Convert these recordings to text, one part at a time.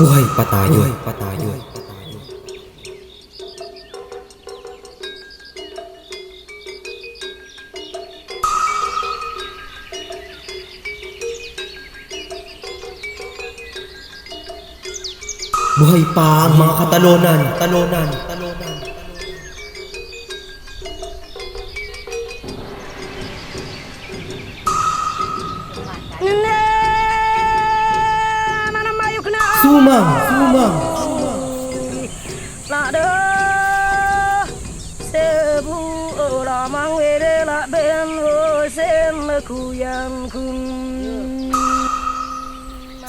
Buhay pa tayo. Buhay pa tayo. Buhay pa ang mga katalonan. Sumang.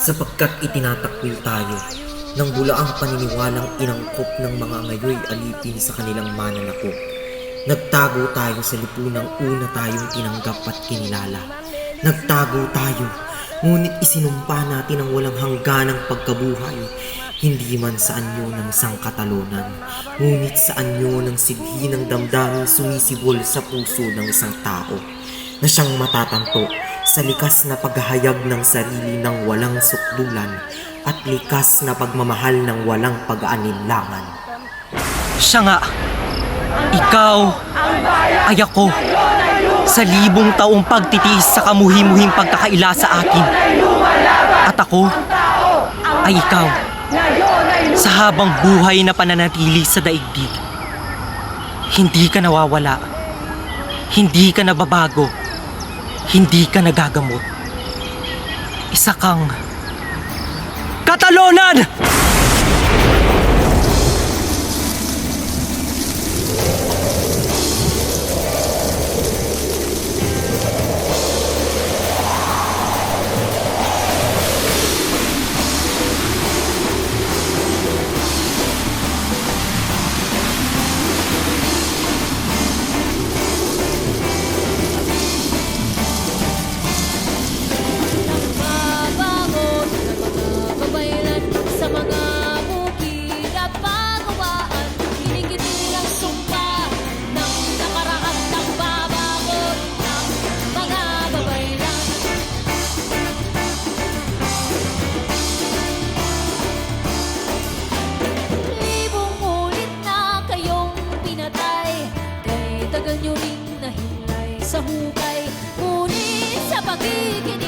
Sapagkat itinatakwil tayo ng bulaang paniniwalang inangkop ng mga ngayoy alipin sa kanilang mananakop. Nagtago tayo sa lipunang una tayong tinanggap at kinilala. Nagtago tayo, ngunit isinumpa natin ang walang hangganang pagkabuhay. Hindi man sa anyo ng sangkatalunan, ngunit sa anyo ng sighi ng damdaming sumisibol sa puso ng isang tao na siyang matatanto sa likas na paghahayag ng sarili ng walang sukdulan at likas na pagmamahal ng walang pag-aalinlangan. Siya nga, ikaw ay ako sa libong taong pagtitiis sa kamuhi-muhing pagkakaila sa akin. At ako ay ikaw sa habang buhay na pananatili sa daigdig. Hindi ka nawawala, hindi ka nababago, hindi ka nagagamot. Isa kang Katalonan! Tagal nyo ring nahimlay sa hukay, ngunit sa pagiging